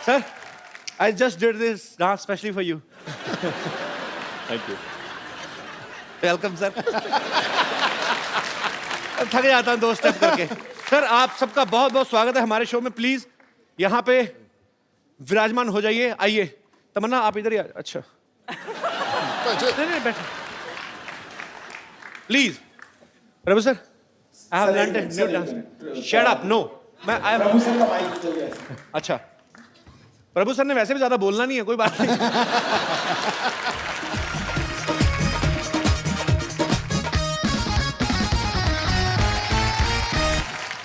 Sir, I just did this dance specially for you. Thank you. Welcome, sir. थक जाता हूँ 2 step करके। Sir, आप सबका बहुत बहुत स्वागत है हमारे शो में। प्लीज यहाँ पे विराजमान हो जाइए। आइए तमन्ना, आप इधर ही अच्छा नहीं बैठो please. Prabhu sir, I have learned a new dance. Shut up, no. मैं प्रभु सर का माइक चल गया। अच्छा, प्रभु सर ने वैसे भी ज्यादा बोलना नहीं है, कोई बात नहीं।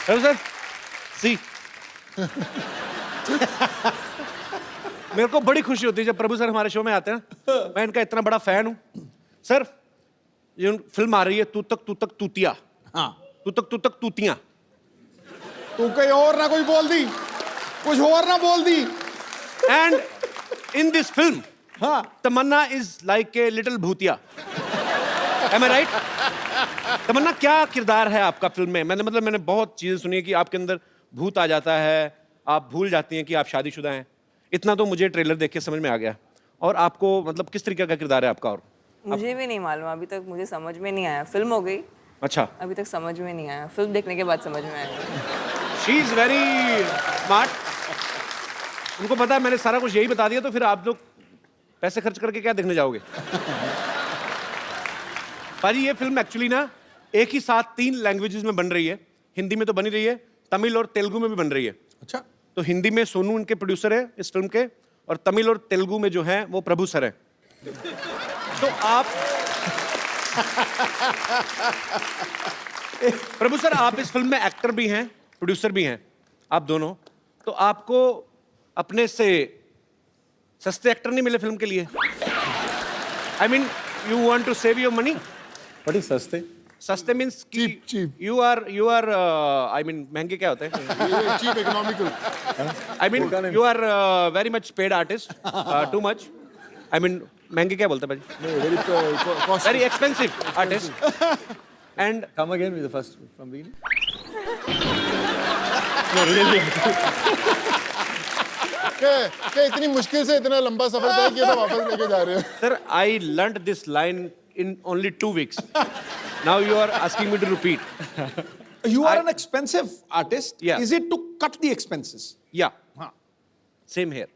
प्रभु सर, सी मेरे को बड़ी खुशी होती है जब प्रभु सर हमारे शो में आते हैं। मैं इनका इतना बड़ा फैन हूं। सर, ये फिल्म आ रही है तू तक तूतिया। हाँ, तू तक तूतियां। तू कहीं और ना कोई बोल दी, कुछ और ना बोल दी। एंड इन दिस फिल्म हाँ, तमन्ना इज लाइक ए लिटिल भूतिया। Am I right? तमन्ना, क्या किरदार है आपका फिल्म में? मैंने बहुत चीजें सुनी है कि आपके अंदर भूत आ जाता है, आप भूल जाती हैं कि आप शादीशुदा हैं। इतना तो मुझे ट्रेलर देख के समझ में आ गया। और आपको मतलब किस तरीके का किरदार है आपका? और मुझे भी नहीं मालूम, अभी तक मुझे समझ में नहीं आया। फिल्म हो गई, अच्छा, अभी तक समझ में नहीं आया। फिल्म देखने के बाद समझ में आया। She is very smart. उनको पता है मैंने सारा कुछ यही बता दिया, तो फिर आप लोग पैसे खर्च करके क्या देखने जाओगे? भाजी, ये फिल्म एक्चुअली ना एक ही साथ 3 लैंग्वेजेस में बन रही है। हिंदी में तो बनी रही है, तमिल और तेलुगु में भी बन रही है। अच्छा। तो हिंदी में सोनू इनके प्रोड्यूसर है इस फिल्म के, और तमिल और तेलुगु में जो है वो प्रभु सर है। तो आप प्रभु सर, आप इस फिल्म में एक्टर भी हैं, प्रोड्यूसर भी हैं, आप दोनों। तो आपको अपने से सस्ते एक्टर नहीं मिले फिल्म के लिए? I mean, you want to save your money? What is सस्ते? सस्ते means Cheap. You are I mean महंगे क्या होते हैं? Cheap economical. I mean you are very much paid artist, too much. I mean महंगे क्या बोलते हैं भाजी? Very expensive artist. And Come again with the first from beginning. No, really. क्या इतनी मुश्किल से इतना लंबा सफर तय किया तो वापस लेके जा रहे हो? Sir, I learned this line in only 2 weeks. Now you are asking me to repeat. You are an expensive artist. Yeah. Is it to cut the expenses? Yeah, हाँ. same here.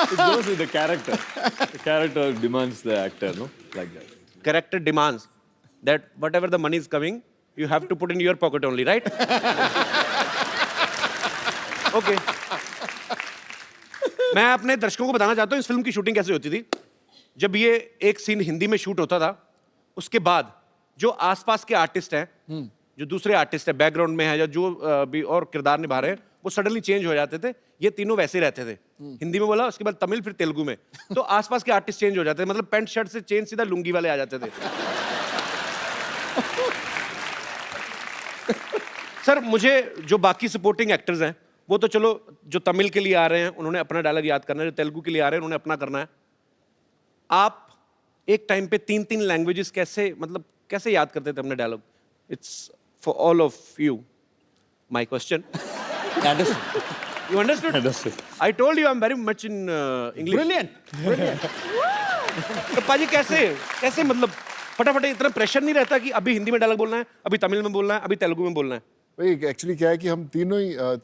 It goes with the character. The character demands the actor, no? Like that. Character demands that whatever the money is coming, you have to put in your pocket only, right? Okay. मैं अपने दर्शकों को बताना चाहता हूँ इस film की shooting कैसे होती थी। जब ये एक सीन हिंदी में शूट होता था, उसके बाद जो आसपास के आर्टिस्ट हैं, जो दूसरे आर्टिस्ट हैं, बैकग्राउंड में है या जो भी और किरदार निभा रहे हैं, वो सडनली चेंज हो जाते थे। ये तीनों वैसे रहते थे। हिंदी में बोला, उसके बाद तमिल, फिर तेलुगु में। तो आसपास के आर्टिस्ट चेंज हो जाते थे, मतलब पैंट शर्ट से चेंज सीधा लुंगी वाले आ जाते थे। सर, मुझे जो बाकी सपोर्टिंग एक्टर्स हैं, वो तो चलो, जो तमिल के लिए आ रहे हैं उन्होंने अपना डायलॉग याद करना है, जो तेलुगु के लिए आ रहे हैं उन्होंने अपना करना है। आप एक टाइम पे 3 लैंग्वेजेस कैसे याद करते थे अपने dialogue? It's for all of you my question. You understood? Understood. I told you I am very much in English. Brilliant. तो पाजी, कैसे मतलब फटाफट, इतना प्रेशर नहीं रहता कि अभी हिंदी में डायलॉग बोलना है, अभी तमिल में बोलना है, अभी तेलुगु में बोलना है? भाई एक्चुअली क्या है कि हम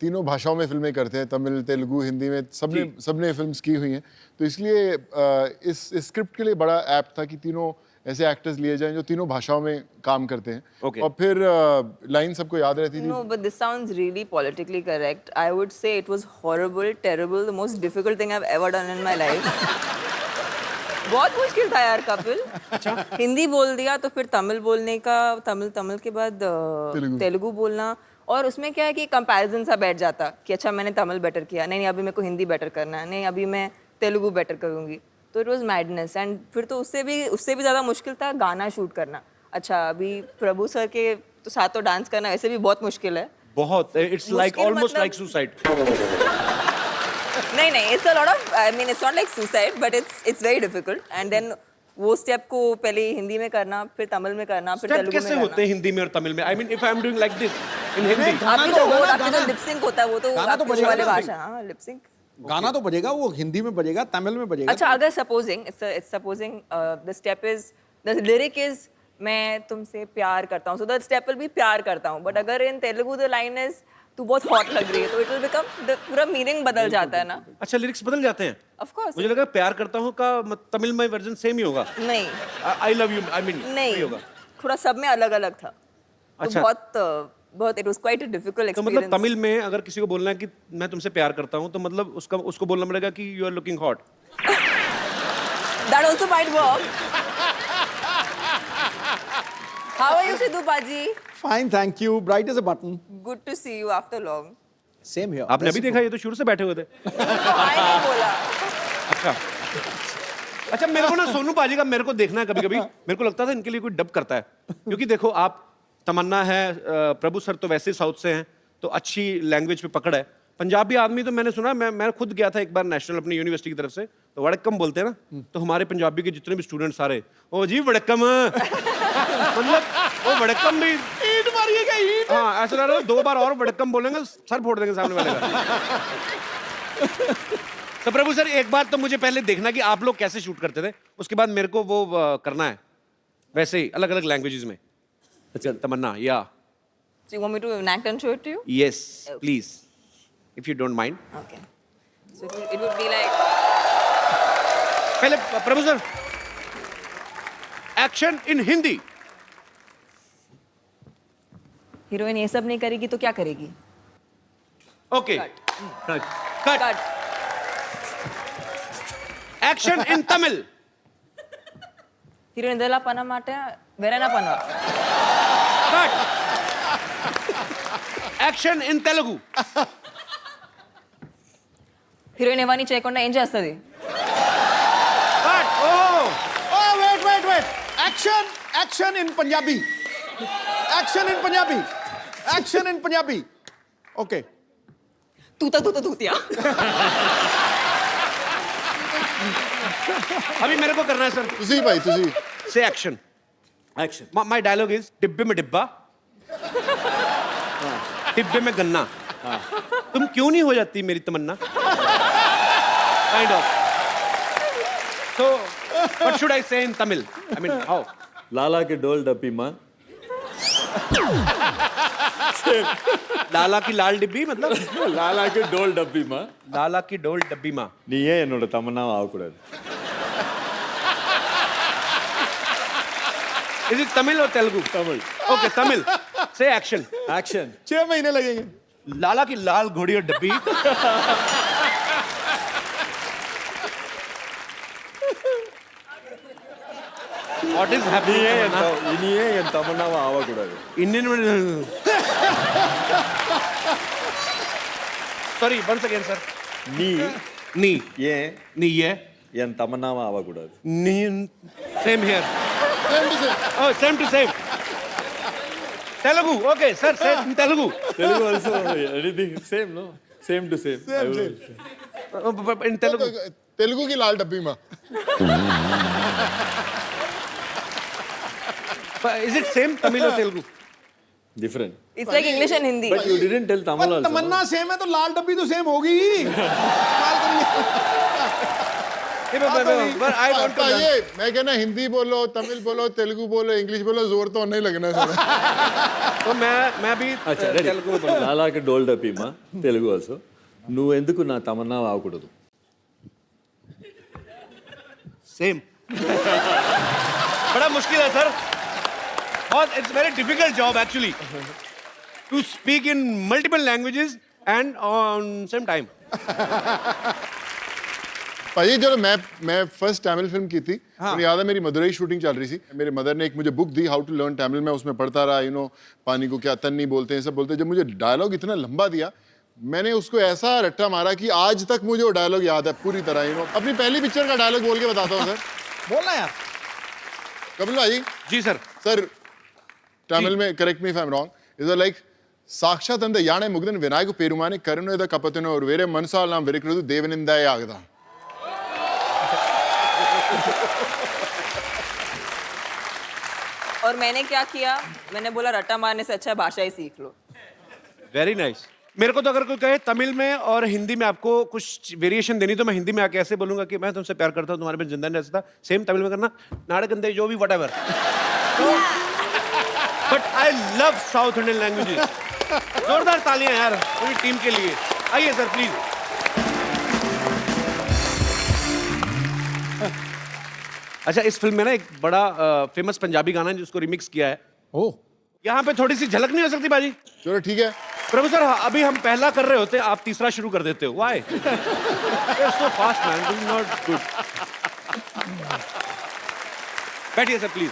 तीनों भाषाओं में फिल्में करते हैं, तमिल, तेलुगु, हिंदी में सबने फिल्म्स की हुई हैं। तो इसलिए इस स्क्रिप्ट के लिए बड़ा ऐप्ट था कि तीनों ऐसे एक्टर्स लिए जाएं जो तीनों भाषाओं में काम करते हैं। Okay. और फिर लाइन सबको याद रहती थी। No, but this sounds really politically correct. I would say it was horrible, terrible, the most difficult thing I've ever done in my life. बहुत मुश्किल था यार कपिल। अच्छा, हिंदी बोल दिया तो फिर तमिल बोलने का, तमिल के बाद तेलुगु बोलना, और उसमें क्या है कि कंपैरिजन सा बैठ जाता कि अच्छा मैंने तमिल बेटर किया, नहीं अभी मेरे को हिंदी बेटर करना है, नहीं अभी मैं तेलुगु बेटर करूँगी। तो इट वाज मैडनेस। एंड फिर तो उससे भी ज़्यादा मुश्किल था गाना शूट करना। अच्छा, अभी प्रभु सर के तो साथ तो डांस करना वैसे भी बहुत मुश्किल है। बहुत, it's like almost like suicide. नहीं, it's a lot of, I mean it's not like suicide, but it's very difficult. And then वो स्टेप को पहले हिंदी में करना, फिर तमिल में करना, फिर तेलुगु में करना। कैसे होते हैं हिंदी में और तमिल में? I mean if I am doing like this, इन हिंदी गाना आपकी तो जो होगा ना, आपकी जो गाना। लिपसिंक होता है वो तो गाना तो आपकी बजेगा वाले ना। भाषा, हाँ लिपसिंक। गाना तो बजेगा, वो हिंदी में बजेगा, तमिल में बजेगा। अच्छा, अगर supposing it's supposing the step is the lyric is मैं तुमसे प्यार करता हूँ, so the step will be प्यार करता हूँ, बट अगर इन तेलुगु द लाइन इज तू बहुत हॉट लग रही है, तो इट विल बिकम पूरा मीनिंग बदल जाता है ना। अच्छा लिरिक्स बदल जाते हैं। Of course. मुझे लगा प्यार करता हूँ का तमिल में वर्जन सेम ही होगा। नहीं I love you, I mean नहीं, होगा। थोड़ा सब में अलग अलग था। तो अच्छा। बहुत it was quite a difficult तो मतलब एक्सपीरियंस। तमिल में अगर किसी को बोलना है कि मैं तुमसे प्यार करता हूँ, तो मतलब उसको बोलना पड़ेगा कि you are looking hot. That also might work. How are you, Sidhu Baji? Fine, thank you, bright as a button. Good to see you after long. Same here. आपने अभी देखा, ये तो शुरू से बैठे हुए थे। I नहीं बोला। अच्छा अच्छा, मेरे को ना सोनू पाजी का मेरे को देखना है कभी कभी। मेरे को लगता था इनके लिए कोई डब करता है, क्योंकि देखो आप तमन्ना है, प्रभु सर तो वैसे साउथ से हैं, तो अच्छी लैंग्वेज पे पकड़ है। पंजाबी आदमी तो मैंने सुना, मैं खुद गया था एक बार नेशनल अपनी यूनिवर्सिटी की तरफ से, तो वड़क्कम बोलते हैं ना, तो हमारे पंजाबी के जितने भी स्टूडेंट सारे, ओ जी वड़क्कम मतलब वो वड़क्कम भी ईंट मारिएगा, ईंट। हाँ, ऐसा लग रहा है 2 बार और वड़क्कम बोलेंगे सर फोड़ देंगे सामने वाले का। तो प्रभु सर, एक बात तो मुझे पहले देखना कि आप लोग कैसे शूट करते थे, उसके बाद मेरे को वो करना है वैसे ही अलग अलग लैंग्वेजेस में। अच्छा तमन्ना, या So you want me to enact and show it to you? Yes please if you don't mind. Okay. So it would be like पहले Prabhu sir, action in Hindi. Heroine ये सब नहीं करेगी तो क्या करेगी? Okay cut. Cut. Action in Tamil. Heroine ಇದೆಲ್ಲ ಪನ ಮಾಟ ಬೇರೆನ ಪನ. Cut. Action in Telugu. Heroine ఇవన్నీ చేయకుండా ఏం చేస్తుంది? Cut. Oh Oh, wait. Action in Punjabi. Action in Punjabi. Okay. तूतिया. अभी मेरे को करना है सर। तुसी भाई, तुसी। Say action. Action. My dialogue is डिब्बे में डिब्बा, डिब्बे में गन्ना, तुम क्यों नहीं हो जाती मेरी Tamannaah, kind of. So what should I say in Tamil, I mean how? लाला के डोल डप्पी माँ। लाला की लाल डिब्बी मतलब लाला के डोल डप्पी माँ। लाला की डोल डब्बी माँ। நீயே என்னோட தமன்னாவை ஆகக்கூடாது. इज इट तमिल और तेलुगु? तमिल. ओके तमिल। से एक्शन। Action. 6 महीने लगेंगे। लाला की लाल घोड़ी और डब्बी। What is happening? இனியே என் தமன்னாவை ஆகக்கூடாது. Indian sorry once again sir. நீ नी ஏன் नी ये என் தமன்னாவை ஆகக்கூடாது. नी same here. Oh same to same. Telugu okay sir, same Telugu. Telugu also anything same no? Same to same. In Telugu. Telugu की लाल डब्बी माँ। इज इट सेम तमिल और Telugu? Different. It's like English and Hindi. But you didn't tell Tamil पर also. तमन्ना same है तो लाल डब्बी तो सेम होगी ही। कमाल करिए। But I want to learn. ये मैं कहना हिंदी बोलो, तमिल बोलो, तेलुगु बोलो, इंग्लिश बोलो, जोर तो नहीं लगना सर। तो मैं भी अच्छा ready. तेलुगु बोलूँ। లాలా के डोल डप्पी माँ. తెలుగు also. నువ్వు ఎందుకు నా తమన్నాவை ఆగకూడదు? सेम। बड़ा मुश्किल है सर, बहुत it's very difficult job actually to speak in multiple languages and on same time. भाई जब मैं फर्स्ट तमिल फिल्म की थी, मुझे याद है मेरी मदुरई शूटिंग चल रही थी। मेरे मदर ने एक मुझे बुक दी, हाउ टू लर्न तमिल। मैं उसमें पढ़ता रहा, पानी को क्या तन्नी बोलते हैं, सब बोलते हैं। जब मुझे डायलॉग इतना लंबा दिया, मैंने उसको ऐसा रट्टा मारा कि आज तक मुझे वो डायलॉग याद है पूरी तरह। अपनी पहली पिक्चर का डायलॉग बोल के बताता हूँ सर। बोलना यार। कपिल भाई। जी सर। सर तमिल में correct me if I am wrong, is like साक्षात अंद याने मुग्धन विनायक पेरुमाने करुणेद कपतिनो और वेरे मनसाल नाम वेरिकृत देवनिंदाय आगदा। और मैंने क्या किया, मैंने बोला रट्टा मारने से अच्छा भाषा ही सीख लो। Very nice. मेरे को तो अगर कोई कहे तमिल में और हिंदी में आपको कुछ वेरिएशन देनी तो मैं हिंदी में आके ऐसे बोलूंगा कि मैं तुमसे प्यार करता हूँ, तुम्हारे बिन जिंदा नहीं रह सकता। सेम तमिल में करना, नाड़कंदे जो भी what ever. But I love south Indian languages. जोरदार तालियां यार पूरी टीम के लिए। आइए सर प्लीज। अच्छा, इस फिल्म में ना एक बड़ा फेमस पंजाबी गाना है जिसको रिमिक्स किया है। ओ यहाँ पे थोड़ी सी झलक नहीं हो सकती बाजी? चलो ठीक है। प्रभु सर, अभी हम पहला कर रहे होते, आप तीसरा शुरू कर देते हो। Why? So fast man, this is not good. बैठिए sir please.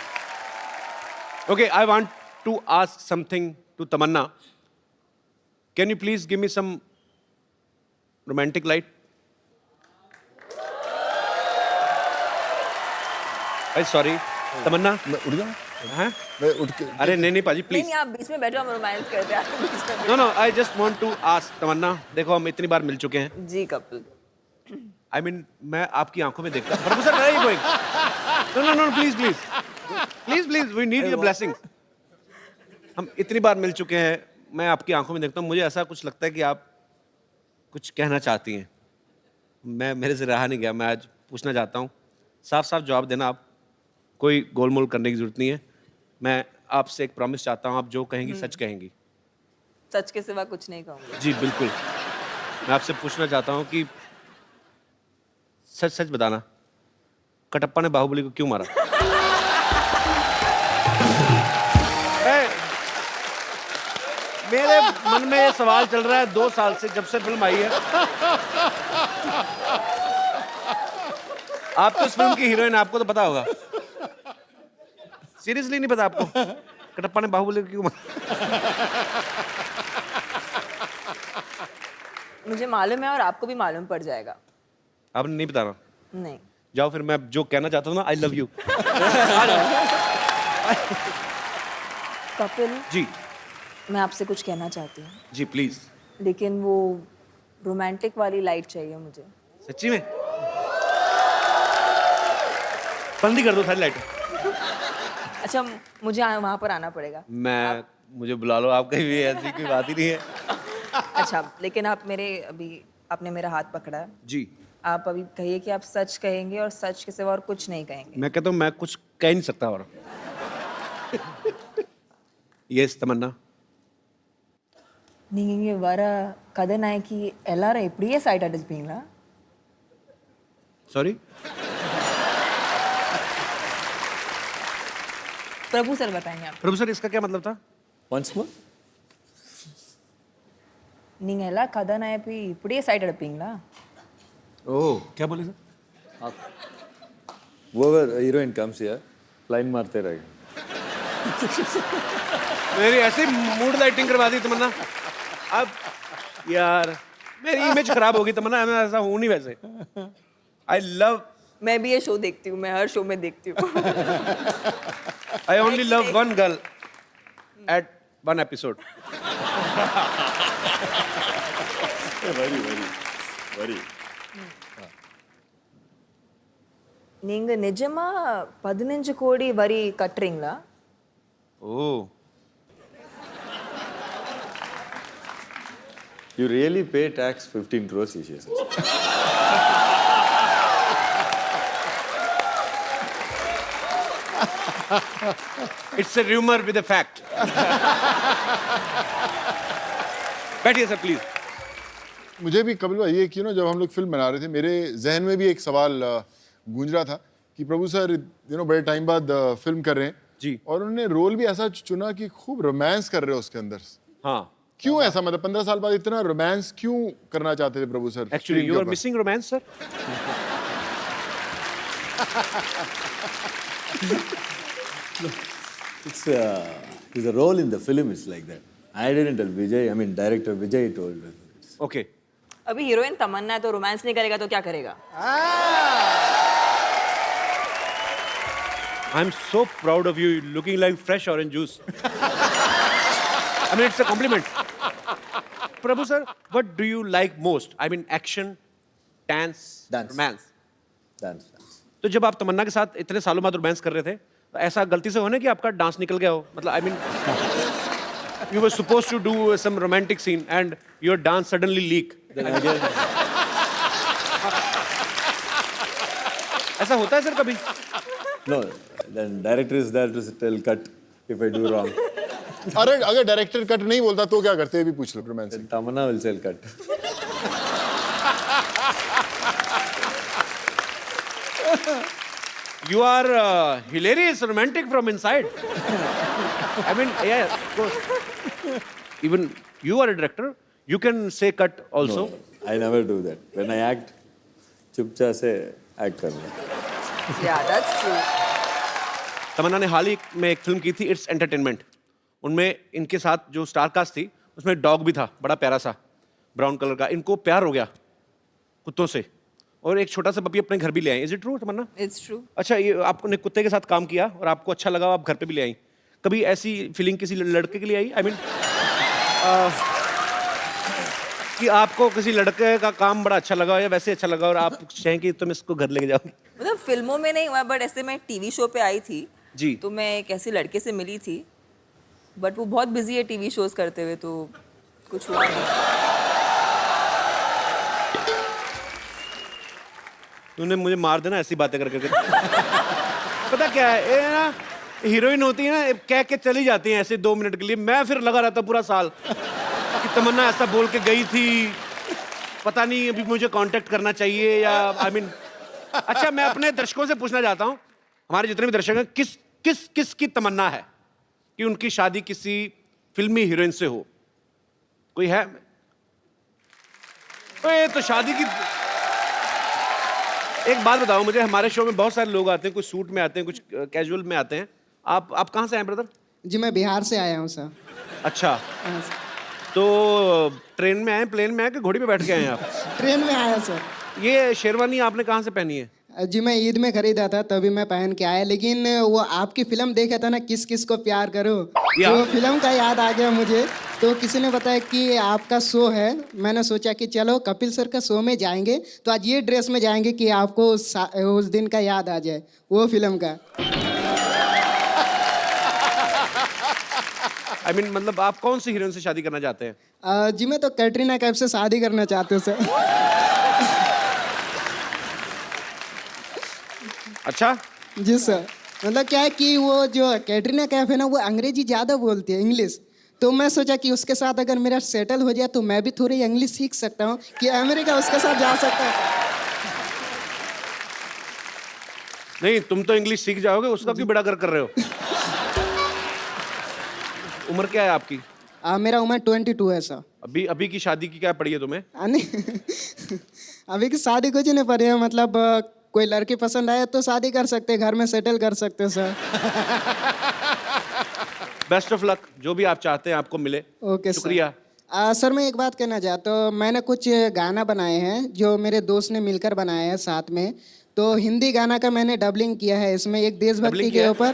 Okay, I want to ask something to Tamannaah. Can you please give me some romantic light? I sorry Tamannaah. मैं उठ जाऊँ? हैं? मैं उठ के अरे नहीं पाजी नहीं प्लीज। नहीं, आप बीच में बैठो, हम रोमांस करते हैं, आप बीच में no no, I just want to ask Tamannaah, देखो हम इतनी बार मिल चुके हैं। बैठो। जी कपिल, आई मीन मैं आपकी आंखों में देखता हूँ। Prabhu sir, where are you going? No no no, please please please please, we need your blessings. हम इतनी बार मिल चुके हैं, मैं आपकी आंखों में देखता हूँ, मुझे ऐसा कुछ लगता है कि आप कुछ कहना चाहती हैं। मैं मेरे से रहा नहीं गया, मैं आज पूछना चाहता हूँ। साफ साफ जवाब देना आप, कोई गोलमोल करने की जरूरत नहीं है। मैं आपसे एक प्रॉमिस चाहता हूँ, आप जो कहेंगी सच कहेंगी। सच के सिवा कुछ नहीं कहूंगी। जी बिल्कुल। मैं आपसे पूछना चाहता हूँ कि सच सच बताना, कटप्पा ने बाहुबली को क्यों मारा? मेरे मन में ये सवाल चल रहा है 2 साल से, जब से फिल्म आई है। आप तो इस फिल्म की हीरोइन, आपको तो पता होगा। सीरियसली नहीं पता आपको कटप्पा ने बाहुबली को क्यों मारा? मुझे मालूम है और आपको भी मालूम पड़ जाएगा। आपने नहीं बताना? नहीं। जाओ फिर, मैं जो कहना चाहता हूँ ना, I love you. Kapil ji मैं आपसे कुछ कहना चाहती हूँ, जी प्लीज। लेकिन वो रोमांटिक वाली लाइट चाहिए मुझे। सच्ची में? बंद ही कर दो सारी लाइटें। अच्छा, मुझे वहाँ पर आना पड़ेगा। मुझे बुला लो, आप कहीं भी, ऐसी कोई बात ही नहीं है। अच्छा, लेकिन आप आपने मेरा हाथ पकड़ा है। जी आप अभी कहिए कि आप सच कहेंगे और सच के सिवा और कुछ नहीं कहेंगे। मैं कहता हूँ मैं कुछ कह नहीं सकता और। यस तमन्ना। நீங்க வர கதாநாயகி எல்லாரும் இப்படியே சைட் அடிச்சுப்பீங்களா? सॉरी? प्रभु सर बताएंगे आप। प्रभु सर, इसका क्या मतलब था? Once more? நீங்க எல்லா கதாநாயகி இப்படியே சைட் அடிப்பீங்களா? ओह, क्या बोले sir? Whoever heroine comes here, line मारते रहेगा। मेरी ऐसी मूड लाइटिंग करवा दी तमन्ना। अब यार मेरी इमेज खराब होगी तमन्ना, मैं ऐसा हूँ नहीं वैसे। आई लव, मैं भी ये शो देखती हूँ, मैं हर शो में देखती हूँ। I only love one girl at one episode. Very. நீங்க நிஜமா 15 கோடி வரி கட்டுறீங்களா? Oh, You really pay tax 15 crores, he says. It's a rumour with a fact. बैठिए सर प्लीज। मुझे भी कपिल भाई, ये कि जब हम लोग फिल्म बना रहे थे, मेरे जहन में भी एक सवाल गूंज रहा था कि प्रभु सर बड़े टाइम बाद फिल्म कर रहे हैं जी। और उन्होंने रोल भी ऐसा चुना कि खूब रोमांस कर रहे हो उसके अंदर। हाँ, क्यों ऐसा, मतलब 15 साल बाद इतना रोमांस क्यों करना चाहते थे Prabhu sir? Actually you are missing romance sir. It's the role in the film is like that. I didn't tell Vijay, I mean director Vijay told us. Okay, अभी हीरोइन तमन्ना है तो रोमांस नहीं करेगा तो क्या करेगा? I am so proud of you, looking like fresh orange juice. I mean it's a compliment. Prabhu sir, what do you like most? I mean action, dance, Dance. Romance. Dance. तो जब आप तमन्ना के साथ इतने सालों बाद रोमांस कर रहे थे, तो ऐसा गलती से होने कि आपका डांस निकल गया हो? मतलब I mean you were supposed to do some romantic scene and your dance suddenly leak. Then again, ऐसा होता है सर कभी? no. Then director is there to tell cut if I do wrong. अरे अगर डायरेक्टर कट नहीं बोलता तो क्या करते हैं भी पूछ लो romance Then Tamanna will tell cut. You are hilarious, romantic from inside. I mean, yeah, of course. Even you are a director. You can say cut also. No, I never do that. When I act, चुपचाप से act करना. Yeah, that's true. तमन्ना ने हाल ही में एक film की थी it's entertainment. उनमें इनके साथ जो स्टार कास्ट थी उसमें एक डॉग भी था, बड़ा प्यारा सा ब्राउन कलर का. इनको प्यार हो गया कुत्तों से और एक छोटा सा पपी अपने घर भी ले आई. Is it true Tamannaah? It's true. अच्छा, ये आपने कुत्ते के साथ काम किया और आपको अच्छा लगा, आप घर पे भी ले आई. कभी ऐसी फीलिंग किसी लड़के के लिए आई? आई मीन कि आपको किसी लड़के का काम बड़ा अच्छा लगा या वैसे अच्छा लगा और आप चाहें कि तुम इसको घर लेके जाओ? मतलब फिल्मों में नहीं हुआ, बट ऐसे मैं टीवी शो पे आई थी जी. तो मैं एक ऐसे लड़के से मिली थी, बट वो बहुत बिजी है टीवी शोज करते हुए, तो कुछ हुआ नहीं. तूने मुझे मार देना ऐसी बातें करके. पता क्या है, ये ना हीरोइन होती है ना, कह के चली जाती है ऐसे 2 मिनट के लिए. मैं फिर लगा रहता पूरा साल कि तमन्ना ऐसा बोल के गई थी, पता नहीं अभी मुझे कांटेक्ट करना चाहिए या आई मीन. अच्छा, मैं अपने दर्शकों से पूछना चाहता हूँ, हमारे जितने भी दर्शक हैं, किस की तमन्ना है कि उनकी शादी किसी फिल्मी हीरोइन से हो? कोई है? ये तो शादी की. एक बात बताओ मुझे, हमारे शो में बहुत सारे लोग आते हैं, कुछ सूट में आते हैं, कुछ कैजुअल में आते हैं. आप कहाँ से आए ब्रदर? जी मैं बिहार से आया हूँ सर. अच्छा, हाँ, सर. तो ट्रेन में आए, प्लेन में आए कि घोड़ी पे बैठ के आए हैं आप? ट्रेन में आया सर. ये शेरवानी आपने कहाँ से पहनी है? जी मैं ईद में खरीदा था तभी मैं पहन के आया, लेकिन वो आपकी फिल्म देखा था ना, किस किस को प्यार करो, या. तो फिल्म का याद आ गया मुझे. तो किसी ने बताया कि आपका शो है, मैंने सोचा कि चलो कपिल सर का शो में जाएंगे, तो आज ये ड्रेस में जाएंगे कि आपको उस दिन का याद आ जाए, वो फिल्म का. आई मीन मतलब आप कौन सी हीरोइन से शादी करना चाहते हैं? जी मैं तो कैटरीना कैफ से शादी करना चाहते हूँ सर. अच्छा, जी सर. मतलब क्या है कि वो जो कैटरीना कैफ है ना, वो अंग्रेजी ज़्यादा बोलती है, इंग्लिश. तो मैं सोचा कि उसके साथ अगर मेरा सेटल हो जाए तो मैं भी थोड़ी इंग्लिश सीख सकता हूँ कि अमेरिका उसके साथ जा सकता हूँ. नहीं तुम तो इंग्लिश सीख जाओगे, उसका क्यों बेड़ा कर रहे हो? उम्र क्या है आपकी? मेरा उम्र 22 है सर. अभी की शादी की क्या पड़ी है तुम्हें? नहीं अभी की शादी कुछ नहीं पड़ी है, मतलब कोई लड़की पसंद आए तो शादी कर सकते, घर में सेटल कर सकते सर. बेस्ट ऑफ लक, जो भी आप चाहते हैं आपको मिले. ओके शुक्रिया. सर मैं एक बात कहना चाहता हूँ, मैंने कुछ गाना बनाए हैं जो मेरे दोस्त ने मिलकर बनाए हैं साथ में. तो हिंदी गाना का मैंने डबलिंग किया है, इसमें एक देशभक्ति डबलिंग के किया? ऊपर.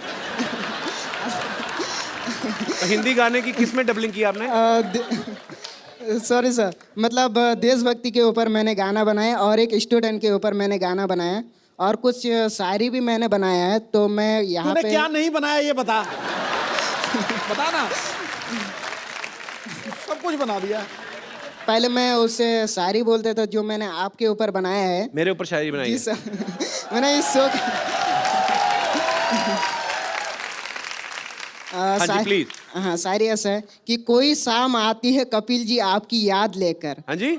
तो हिंदी गाने की किस में डबलिंग की आपने? सॉरी सर, मतलब देशभक्ति के ऊपर मैंने गाना बनाया और एक स्टूडेंट के ऊपर मैंने गाना बनाया और कुछ शायरी भी मैंने बनाया है. तो मैं यहाँ तूने पे क्या नहीं बनाया ये बता. बता ना. सब कुछ बना दिया. पहले मैं उससे शायरी बोलते था जो मैंने आपके ऊपर बनाया है. मेरे ऊपर शायरी बनाई जी है? सर. मैंने इस शो हाँ जी प्लीज. हाँ शायरी ऐसा है कि कोई शाम आती है कपिल जी आपकी याद लेकर. हाँ जी.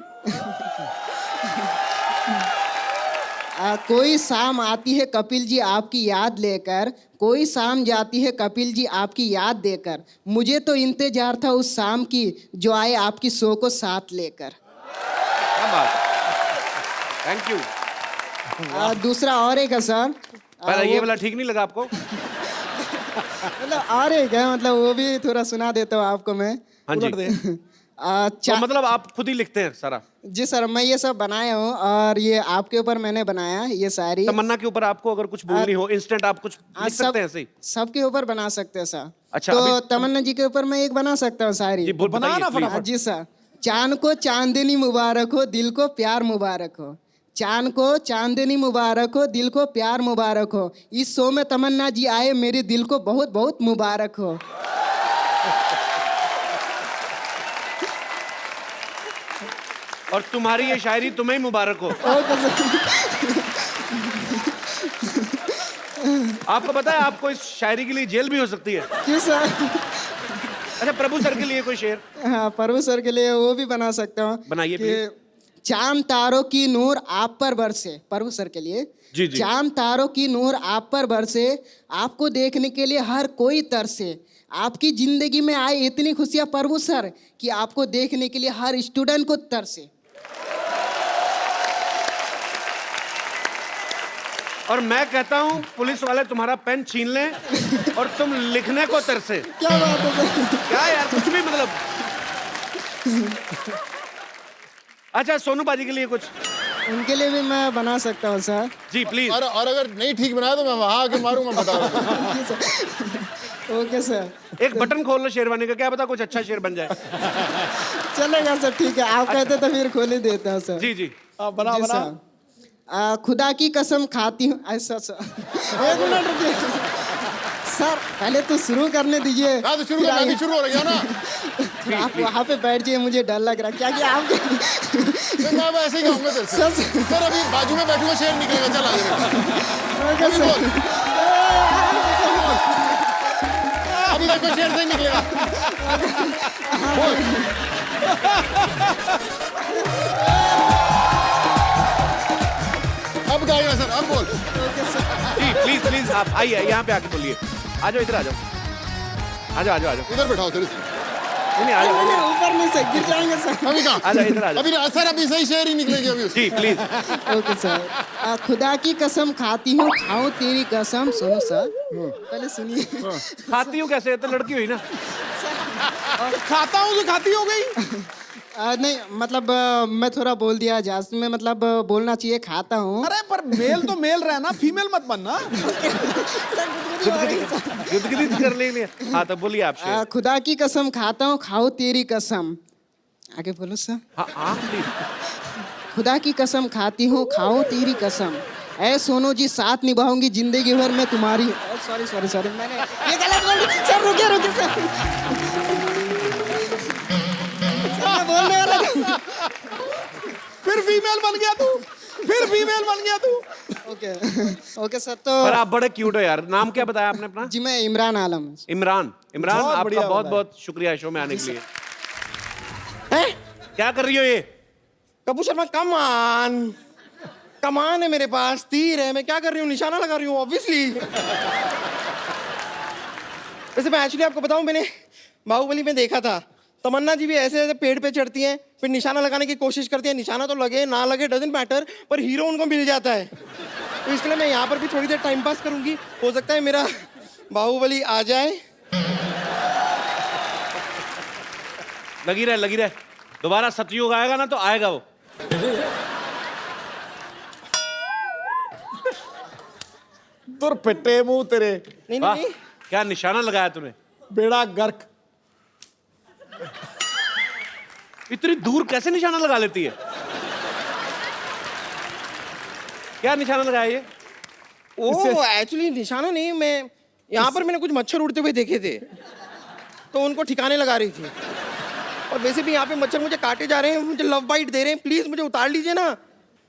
कोई शाम आती है कपिल जी आपकी याद लेकर, कोई शाम जाती है कपिल जी आपकी याद देकर, मुझे तो इंतजार था उस शाम की जो आए आपकी शो को साथ लेकर. क्या बात है, थैंक यू. दूसरा और एक है सर. पहले ये वाला ठीक नहीं लगा आपको? मतलब और एक है, मतलब वो भी थोड़ा सुना देता हूँ आपको मैं. हाँ जी. उलट दे. तो मतलब आप खुद ही लिखते हैं सारा? जी सर, मैं ये सब बनाया हूँ और ये आपके ऊपर मैंने बनाया ये सारी. तमन्ना के ऊपर आपको अगर कुछ बोलनी हो इंस्टेंट आप कुछ लिख सकते हैं ऐसे ही? सबके ऊपर बना सकते हैं सर. अच्छा, तो अभी- तमन्ना जी के ऊपर मैं एक बना सकता हूँ सारी. जी बोल बना ना बताइए please. हाँ, जी सर. चांद को चांदनी मुबारक हो, दिल को प्यार मुबारक हो. चांद को चांदनी मुबारक हो, दिल को प्यार मुबारक हो. इस शो में तमन्ना जी आए, मेरे दिल को बहुत बहुत मुबारक हो. और तुम्हारी ये शायरी तुम्हें ही मुबारक हो। Okay sir. आपको पता है आपको इस शायरी के लिए जेल भी हो सकती है। क्यों सर? अच्छा, प्रभु सर के लिए कोई शेर? हाँ, प्रभु सर के लिए वो भी बना सकता हूँ। बनाइए, कि चांद तारों की नूर आप पर बरसे, प्रभु सर के लिए। जी, जी। चांद तारों की नूर आप पर बरसे, आपको देखने के लिए हर कोई तरसे। आपकी जिंदगी में आए इतनी खुशियाँ प्रभु सर कि आपको देखने के लिए हर स्टूडेंट को तरसे। और मैं कहता हूँ पुलिस वाले तुम्हारा पेन छीन लें और तुम लिखने को तरसे। क्या बात है सर? क्या यार, कुछ भी मतलब। अच्छा, सोनू बाजी के लिए कुछ? उनके लिए भी मैं बना सकता हूँ सर। Ji please. और अगर नहीं ठीक बनाया तो मैं वहां आके मारूंगा, बता रहा हूं। जी सर। Okay sir. एक बटन खोल लो शेरवानी का, क्या पता कुछ अच्छा शेर बन जाए। चलेगा सर, ठीक है। आप कहते तो फिर खोल ही देता हूँ सर। जी जी। बना जी बना। सर। खुदा की कसम खाती हूँ ऐसा सर। एक मिनट रुकिए सर, पहले तो शुरू करने दीजिए। हाँ तो शुरू कर, मैं भी शुरू हो रही हूँ ना। फिर आप वहाँ पे बैठ जाइए, मुझे डर लग रहा है। क्या कि आप मैं ऐसे ही कहूंगा तेरे से। सर सर अभी बाजू में बैठूंगा, शेर निकलेगा, चल आगे। ओके अभी सर। बोल। अभी देखो शेर से ही निकलेगा। अब गाएगा सर, अब बोल। जी प्लीज प्लीज, आप आइए यहाँ पे आके बोलिए। आ जाओ, इधर आ जाओ। आ जाओ आ जाओ आ जाओ। इधर बैठाओ सर। नहीं आ जाओ। नहीं, ऊपर नहीं सर, गिर जाएंगे सर। अभी कहाँ? आ जाओ, इधर आ जाओ। अभी सर अभी सही शेर ही निकलेगी अभी उसकी। जी प्लीज। Okay sir. खुदा की कसम खाती हूँ, खाऊं तेरी कसम। सुनो सर, पहले सुनिए। खाती हूँ कैसे, तो लड़की हुई ना। खाता हूँ तो खाती हो गई। नहीं मतलब मैं थोड़ा बोल दिया जास्त में, मतलब बोलना चाहिए खाता हूँ। अरे पर मेल तो मेल रहना, फीमेल मत बनना। युद्धगिरी कर लेंगे। हाँ तो बोलिए आप शेर। खुदा की कसम खाता हूँ, खाओ तेरी कसम। आगे बोलो सर। हाँ आप प्लीज। खुदा की कसम खाती हूँ, खाओ तेरी कसम। ऐ सोनू जी, साथ निभाऊंगी जिंदगी भर मैं तुम्हारी। सॉरी सॉरी सॉरी, मैंने ये गलत बोल दी सर। रुकिए रुकिए सर, मैं बोलने वाला था। फिर फीमेल बन गया तू, फिर फीमेल बन गया तू। Okay okay sir. तो पर आप बड़े क्यूट हो यार। नाम क्या बताया आपने अपना? जी मैं इमरान आलम। इमरान। इमरान बहुत आपका बढ़िया बहुत बताया। बहुत शुक्रिया शो में आने के लिए। क्या कर रही हो ये? कपूर शर्मा, कमान है मेरे पास, तीर है, मैं क्या कर रही हूँ, निशाना लगा रही हूँ ऑब्वियसली। वैसे मैं एक्चुअली आपको बताऊं, मैंने बाहुबली में देखा था, तमन्ना जी भी ऐसे ऐसे पेड़ पे चढ़ती हैं, फिर निशाना लगाने की कोशिश करती हैं, निशाना तो लगे ना लगे डजंट मैटर, पर हीरो उनको मिल जाता है। तो इसलिए मैं यहाँ पर भी थोड़ी देर टाइम पास करूंगी, हो सकता है मेरा बाहुबली आ जाए। लगी रहे लगी रहे। दोबारा सतयुग आएगा ना तो आएगा वो। तुर पिट्टे मुंह तेरे, नहीं वाह, नहीं नहीं, क्या निशाना लगाया तूने। बेड़ा गर्क। इतनी दूर कैसे निशाना लगा लेती है? क्या निशाना लगाया ये? वो एक्चुअली निशाना नहीं, मैं यहाँ पर मैंने कुछ मच्छर उड़ते हुए देखे थे, तो उनको ठिकाने लगा रही थी। और वैसे भी यहाँ पे मच्छर मुझे काटे जा रहे हैं, मुझे लव बाइट दे रहे हैं, प्लीज मुझे उतार लीजिए ना।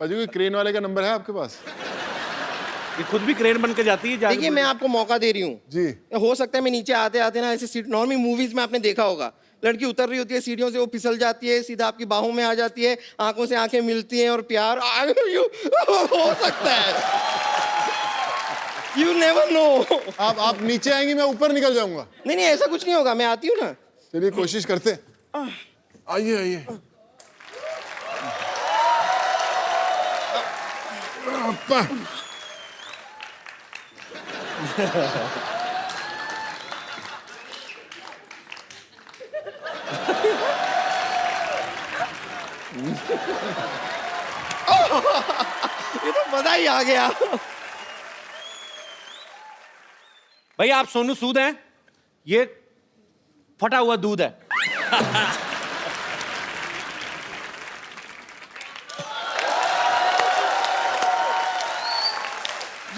अजी कोई क्रेन वाले का नंबर है आपके पास? ये खुद भी क्रेन बन के जाती है। देखिए मैं आपको मौका दे रही हूँ जी। हो सकता है मैं नीचे आते आते ना ऐसे सीट, नॉर्मल मूवीज में आपने देखा होगा, लड़की उतर रही होती है सीढ़ियों से, वो फिसल जाती है, सीधा आपकी बाहों में आ जाती है, आंखों से आंखें मिलती हैं और प्यार हो सकता है। You never know. आप नीचे आएंगी, मैं ऊपर निकल जाऊंगा। नहीं नहीं ऐसा कुछ नहीं होगा, मैं आती हूँ ना। चलिए कोशिश करते हैं। आइए आइए। अप्पा। ये तो मजा ही आ गया। भाई आप सोनू सूद हैं, ये फटा हुआ दूध है।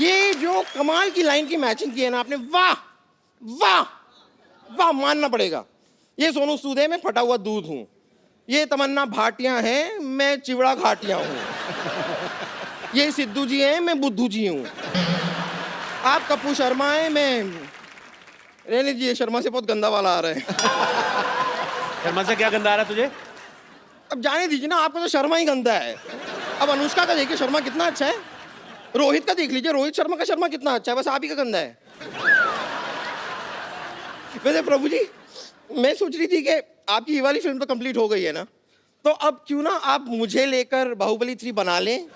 ये जो कमाल की लाइन की मैचिंग की है ना आपने, वाह वाह वाह, मानना पड़ेगा। ये सोनू सूद है, मैं फटा हुआ दूध हूं। ये तमन्ना भाटिया है, मैं चिवड़ा घाटिया हूँ। ये सिद्धू जी हैं, मैं बुद्धू जी हूँ। आप कप्पू शर्मा हैं, मैं रहने दीजिए, शर्मा से बहुत गंदा वाला आ रहा है। शर्मा से क्या गंदा आ रहा है तुझे? अब जाने दीजिए ना, आपका तो शर्मा ही गंदा है। अब अनुष्का का देखिए शर्मा कितना अच्छा है, रोहित का देख लीजिए, रोहित शर्मा का शर्मा कितना अच्छा है, बस आप ही का गंदा है। वैसे प्रभु जी, मैं सोच रही थी कि आपकी ये वाली फिल्म तो कंप्लीट हो गई है ना, तो अब क्यों ना आप मुझे लेकर बाहुबली 3 बना लें।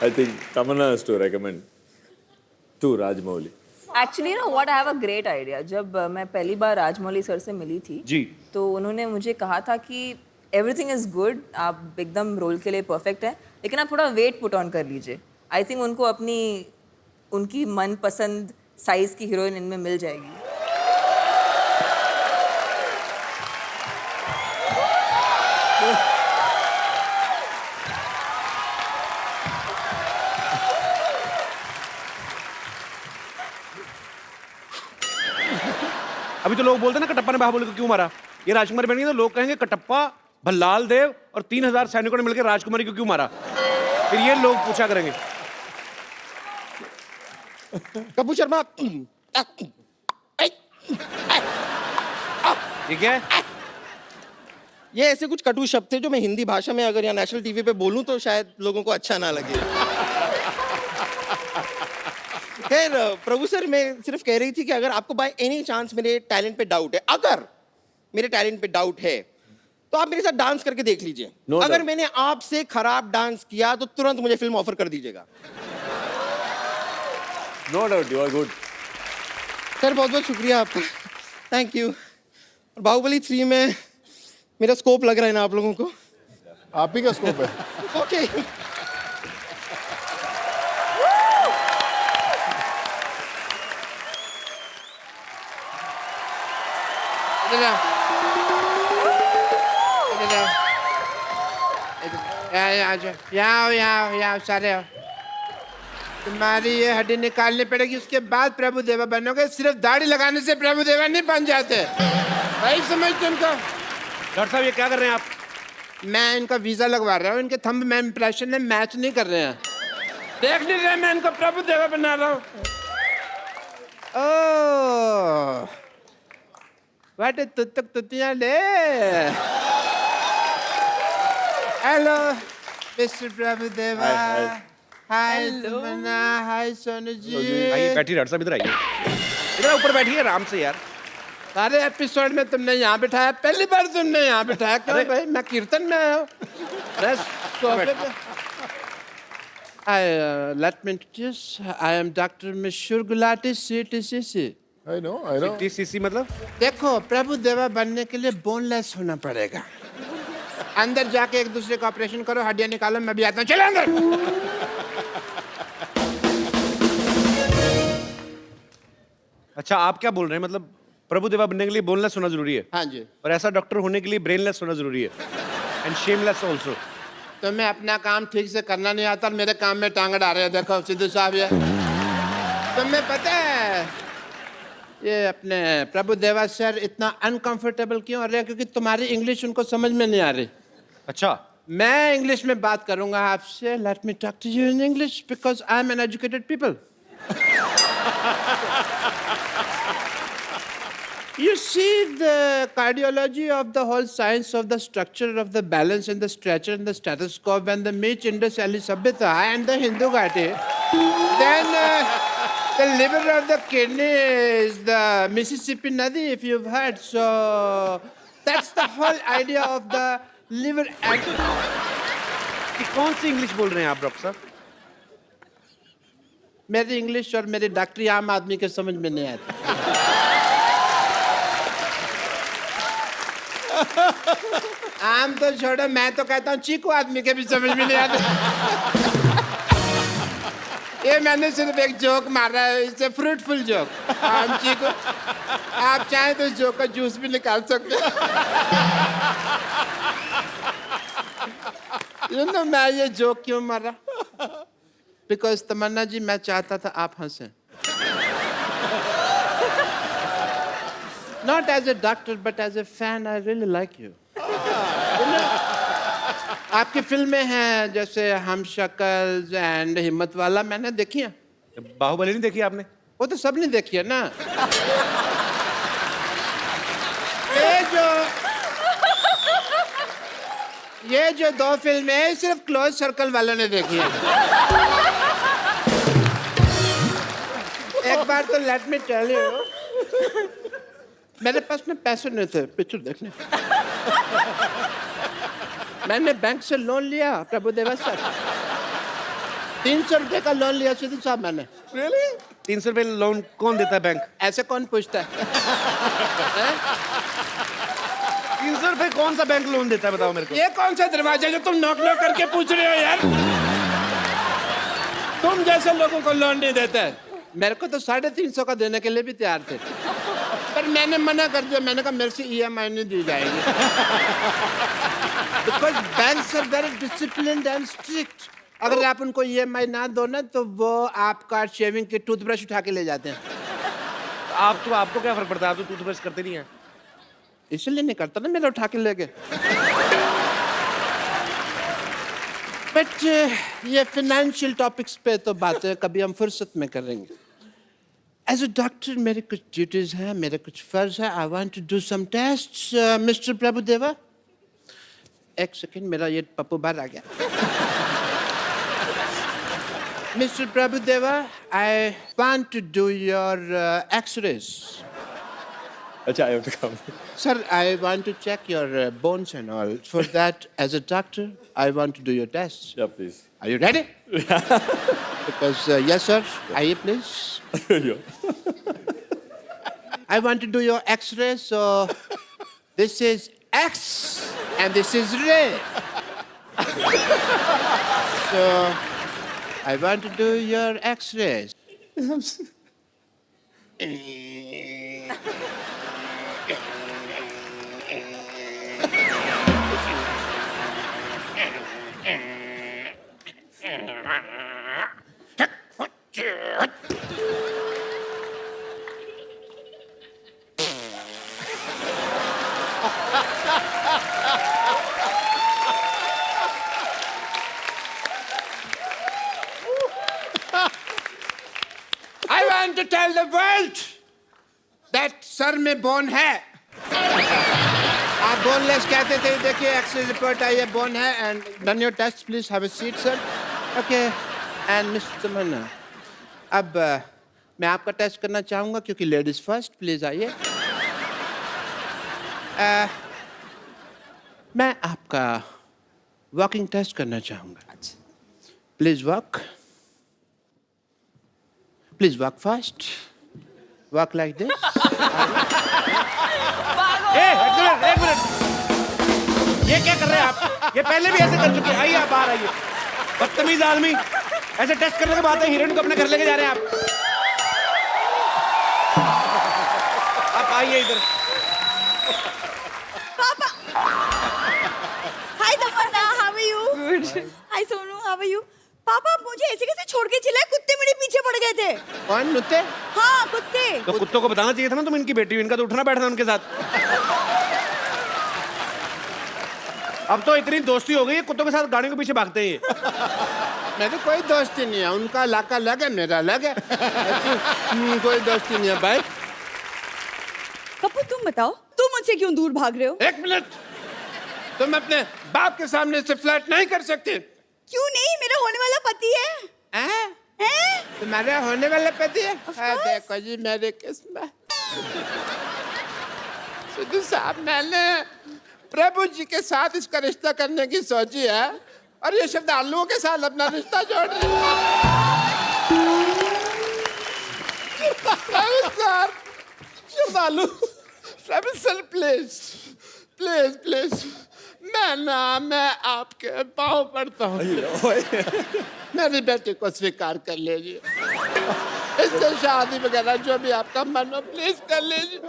I think Tamanna has to recommend to Rajmouli. Actually ना what I have a great idea. जब मैं पहली बार राजमौली सर से मिली थी जी। तो उन्होंने मुझे कहा था कि एवरीथिंग इज गुड, आप एकदम रोल के लिए परफेक्ट है, लेकिन आप थोड़ा वेट पुट ऑन कर लीजिए। आई थिंक उनको अपनी उनकी मनपसंद साइज की हीरोइन इनमें मिल जाएगी। अभी तो लोग बोलते हैं ना कटप्पा ने बाहुबली को क्यों मारा, ये राजकुमारी बन गई तो लोग कहेंगे कटप्पा, भल्लाल देव और 3000 सैनिकों ने मिलकर राजकुमारी को क्यों मारा, फिर ये लोग पूछा करेंगे। कपूर शर्मा, ये क्या है? ये ऐसे कुछ कटु शब्द थे जो मैं हिंदी भाषा में अगर यहाँ नेशनल टीवी पे बोलूं तो शायद लोगों को अच्छा ना लगे। खैर प्रभु सर, मैं सिर्फ कह रही थी कि अगर आपको बाय एनी चांस मेरे टैलेंट पे डाउट है, अगर मेरे टैलेंट पे डाउट है, तो आप मेरे साथ डांस करके देख लीजिए। No अगर doubt. मैंने आपसे खराब डांस किया तो तुरंत मुझे फिल्म ऑफर कर दीजिएगा। No doubt, you are good. Sir बहुत बहुत शुक्रिया आपका, थैंक यू। और बाहुबली 3 में मेरा स्कोप लग रहा है ना आप लोगों को? आप ही का स्कोप है। ओके। यहाँ सारे आओ। तुम्हारी ये हड्डी निकालनी पड़ेगी, उसके बाद प्रभु देवा बनोगे। सिर्फ दाढ़ी लगाने से प्रभु देवा नहीं बन जाते, भाई समझ तुमको। डॉक्टर साहब ये क्या कर रहे हैं आप? मैं इनका वीजा लगवा रहा हूँ, इनके थंब में इंप्रेशन में मैच नहीं कर रहे हैं। देख नहीं रहे मैं इनको प्रभु देवा बना रहा हूँ। ओह वाटे तुतक तुतियां ले। हेलो मिस्टर प्रभु देवा। Hi, हाय तमन्ना, हाय सोनू जी। आइए बैठिए डॉक्टर साहब, इधर आइए, इधर ऊपर बैठिए आराम से यार। सारे एपिसोड में तुमने यहाँ बिठाया, पहली बार तुमने यहाँ बिठाया क्यों भाई? मैं कीर्तन में आया हूँ। Let me introduce. I am Dr. Mishur Gulati, CTCC. I know. TCC मतलब? देखो प्रभु देवा बनने के लिए बोनलेस होना पड़ेगा। अंदर जाके एक दूसरे का ऑपरेशन करो, हड्डियां निकालो, मैं भी आता हूँ। चलो अंदर। अच्छा आप क्या बोल रहे हैं, मतलब प्रभु देवा बनने के लिए बोनलेस होना जरूरी है हाँ जी। और ऐसा डॉक्टर होने के लिए ब्रेनलेस होना जरूरी है एंड शेमलेस ऑल्सो। तुम्हें अपना काम ठीक से करना नहीं आता और मेरे काम में टांग डाल रहे हो। देखो सिद्धू साहब, ये तुम्हें पता है ये अपने प्रभु देवा सर इतना अनकंफर्टेबल क्यों हो रहे हैं? क्योंकि तुम्हारी इंग्लिश उनको समझ में नहीं आ रही। अच्छा मैं इंग्लिश में बात करूंगा आपसे। Let me talk to you in English because I am an educated people. You see the cardiology of the whole science of the structure of the balance and the stretcher and the stethoscope and the Meech Indus Valley Sabhyata and the Hindu Ghati. Then the liver of the kidney is the Mississippi Nadi, if you've heard. So that's the whole idea of the liver. ये कौन सी English बोल रहे हैं आप doctor साहब? मेरी English और मेरी डॉक्टरी आम आदमी के समझ में नहीं आती। आम तो छोड़ो, मैं तो कहता हूँ चीकू आदमी के भी समझ में नहीं आते। ये मैंने सिर्फ एक जोक मारा है, इससे फ्रूटफुल जोक। आम चीकू, आप चाहें तो इस जोक का जूस भी निकाल सकते हैं। You know, मैं ये जोक क्यों मारा? बिकॉज तमन्ना जी, मैं चाहता था आप हंसें। Not as a doctor, but as a fan, I really like you. आपकी फिल्में हैं जैसे हम शक्ल एंड हिम्मत वाला मैंने देखी हैं. बाहुबली नहीं देखी आपने? वो तो सबने देखी है ना. ये जो दो फिल्में हैं सिर्फ क्लोज सर्कल वालों ने देखी है. एक बार तो लेट मी टेल यू, मेरे पास में पैसे नहीं थे पिक्चर देखने. मैंने बैंक से लोन लिया प्रभुदेवा सर. 300 रुपए का लोन लिया सिद्धू साहब मैंने. Really? 300 रुपए लोन कौन देता है बैंक? ऐसे कौन पूछता है? 300 रुपए कौन सा बैंक लोन देता है बताओ मेरे को? ये कौन सा दरवाजा जो तुम नॉक नॉक करके पूछ रहे हो यार? तुम जैसे लोगों को लोन नहीं देता है. मेरे को तो 350 का देने के लिए भी तैयार थे, पर मैंने मना कर दिया. मैंने कहा मेरे से EMI नहीं दी जाएगी. Because banks are very disciplined and strict. अगर आप उनको EMI ना दो ना तो वो आपका शेविंग की टूथब्रश उठा के ले जाते हैं. आपको क्या फर्क पड़ता है? आप तो टूथब्रश करते नहीं हैं. इसलिए नहीं करता ना, मेरा उठा के ले गए. बट ये फाइनेंशियल टॉपिक्स पे तो बातें कभी हम फुर्सत में करेंगे. एज अ डॉक्टर मेरे कुछ ड्यूटीज हैं, मेरे कुछ फर्ज है. I want to do some tests. Mister Prabhudeva, एक सेकेंड, मेरा ये पप्पू बाहर आ गया. Mister Prabhudeva, I want to do your x-rays. Acha, I have to come. Sir, I want to check your bones and all. For that, as a doctor, I want to do your tests. Yeah, please. Are you ready? Because, yes, sir. Aye, please. Yeah. I want to do your X-ray, so this is X and this is ray. So, I want to do your X-rays. I want to tell the world that sir में bone है. आप boneless कहते थे. देखिए x ray report आई है, बोन है. And done your test, please have a seat sir. Okay. And mister Tamannaah, अब मैं आपका टेस्ट करना चाहूँगा क्योंकि लेडीज फर्स्ट. प्लीज आइए. मैं आपका वॉकिंग टेस्ट करना चाहूँगा. Please walk. Please walk fast. Walk like this. एक मिनट. ये क्या कर रहे हैं आप? ये पहले भी ऐसे कर चुके हैं. आइए आप बाहर आइए. बदतमीज आदमी. ऐसे टेस्ट करने के बाद हीरोइन को अपने घर लेके जा रहे हैं आप. आप आइए इधर. Papa. Hi Tamanna, how are you? Good. Hi Sonu, how are you? पापा, आप मुझे ऐसे कैसे छोड़ के चिल्लाए? कुत्ते मेरे पीछे पड़ गए थे. कौन नुते? हाँ, कुत्ते. तो कुत्तों को बताना चाहिए था ना तुम इनकी बेटी हो. इनका तो उठना बैठना उनके साथ. अब तो इतनी दोस्ती हो गई है, कुत्तों के साथ गाड़ियों के पीछे भागते हैं. मेरी कोई दोस्ती नहीं है. उनका इलाका अलग है, मेरा अलग है. कोई दोस्ती नहीं है भाई. कपूर, तुम बताओ, तुम मुझसे क्यों दूर भाग रहे हो? एक मिनट. तुम अपने बाप के सामने से फ्लर्ट नहीं कर सकते. क्यों नहीं? मेरा होने वाला पति है. हैं? तुम्हारे होने वाला पति है? देखो जी, मेरे किस्मत. सिद्धू साहब, मैंने प्रभु जी के साथ इसका रिश्ता करने की सोची है और ये श्रद्धालुओं के साथ अपना रिश्ता जोड़ रही है. श्रद्धालु, प्रभु सर, प्लीज प्लीज प्लीज, मैं आपके पाँव पड़ता हूँ. मेरी बेटी को स्वीकार कर लीजिए. इससे शादी वगैरह जो भी आपका मन हो, प्लीज कर लीजिए.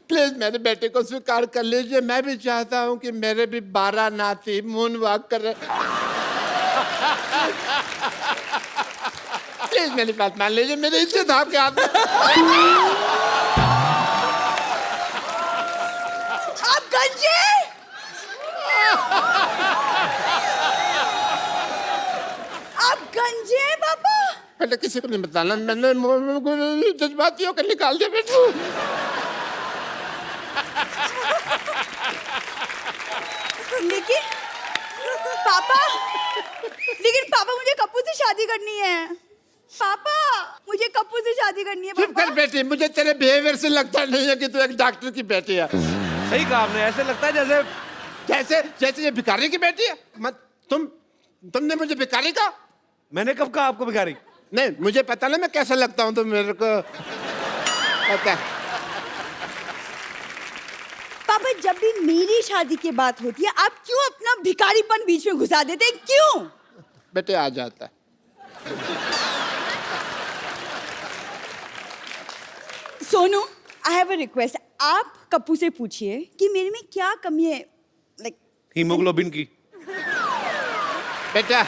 प्लीज मेरी बेटी को स्वीकार कर लीजिए. मैं भी चाहता हूँ कि मेरे भी 12 नाती मून वॉक कर रहे. प्लीज मेरी बात मान लीजिए. मेरी इज्जत आपके हाथ में. गंजे आप गंजे हैं पापा? पहले किसी को नहीं बताना, मैंने जज्बातियों को निकाल दिया बेटू। लेकिन पापा मुझे कप्पू से शादी करनी है। पापा मुझे कप्पू से शादी करनी है। चुप पापा कर बेटी, मुझे तेरे बिहेवियर से लगता नहीं है कि तू एक डॉक्टर की बेटी है। सही कहा आपने, ऐसे लगता है जैसे जैसे जैसे ये भिखारी की बेटी है। मत तुमने मुझे भिखारी कहा? मैंने कब कहा आपको भिखारी? नहीं, मुझे पता ना मैं कैसा लगता हूँ, तो मेरे को पता है। पापा जब भी मेरी शादी की बात होती है आप क्यों अपना भिखारीपन बीच में घुसा देते हैं? क्यों? बेटे आ जाता है। सोनू, आई हैव अ रिक्वेस्ट। आप कप्पू से पूछिए कि मेरे में क्या कमी है, लाइक हीमोग्लोबिन की। बेटा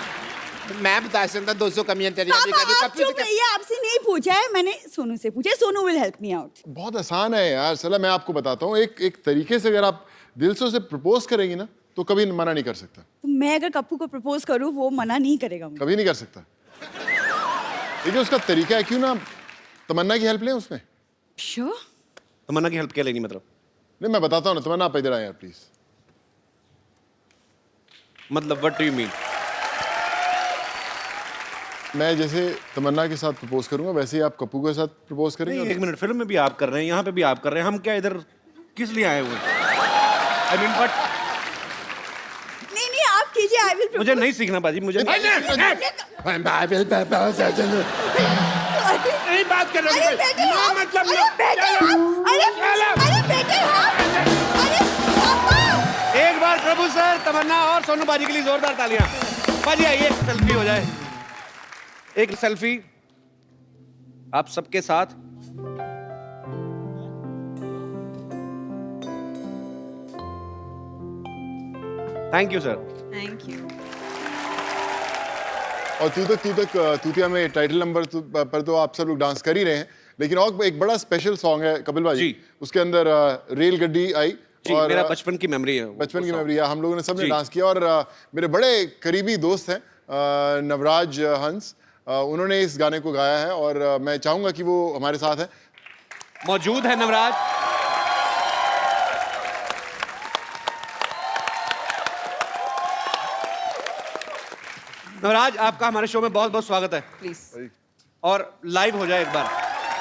मैं बता सकता 200 कमियां तेरी अभी पापा कभी आप कप्पू से चुप रहिए, आपसे नहीं पूछा है मैंने, सोनू से पूछा है। Sonu will help me out. बहुत आसान है यार सला, मैं आपको बताता हूँ। एक तरीके से अगर आप दिल से उसे प्रपोज करेंगी ना तो कभी मना नहीं कर सकता। तो मैं अगर कप्पू को प्रपोज करूं वो मना नहीं करेगा मुझे। कभी नहीं कर सकता। देखिए उसका तरीका है, क्यों ना तमन्ना की हेल्प लें उसमें। श्योर? तमन्ना की हेल्प क्या लेनी मतलब? नहीं मैं बताता हूँ ना, तमन्ना आप इधर आए यार प्लीज। मतलब व्हाट डू यू मीन? मैं जैसे तमन्ना के साथ प्रपोज करूंगा वैसे ही आप कप्पू के साथ प्रपोज करेंगे। नहीं, एक मिनट, फिल्म में भी आप कर रहे हैं, यहाँ पे भी आप कर रहे हैं, हम क्या इधर किस लिए आए हुए हैं? I mean, but नहीं आप कीजिए, आई विल। मुझे नहीं सीखना बाजी, मुझे नहीं। नहीं बात कर रहा अरे बेटे ना, आप- मतलब अरे ना। बेटे आप- अरे बेटे आप- अरे पापा एक बार प्रभु सर, तमन्ना और सोनू बाजी के लिए जोरदार तालियां। बाजी आइए, सेल्फी हो जाए। एक सेल्फी आप सबके साथ। Thank you sir. Thank you. और तूतिया में टाइटल नंबर पर तो आप सब लोग डांस कर ही रहे हैं, लेकिन और एक बड़ा स्पेशल सॉन्ग है कपिल भाई जी। उसके अंदर रेल गड्डी आई जी, और मेरा बचपन की मेमोरी है। बचपन की मेमोरी है। हम लोगों ने सबने जी। डांस किया और मेरे बड़े करीबी दोस्त हैं नवराज हंस, उन्होंने इस गाने को गाया है और मैं चाहूंगा कि वो हमारे साथ है। मौजूद है नवराज। नवराज आपका हमारे शो में बहुत बहुत स्वागत है। प्लीज। और लाइव हो जाए एक बार।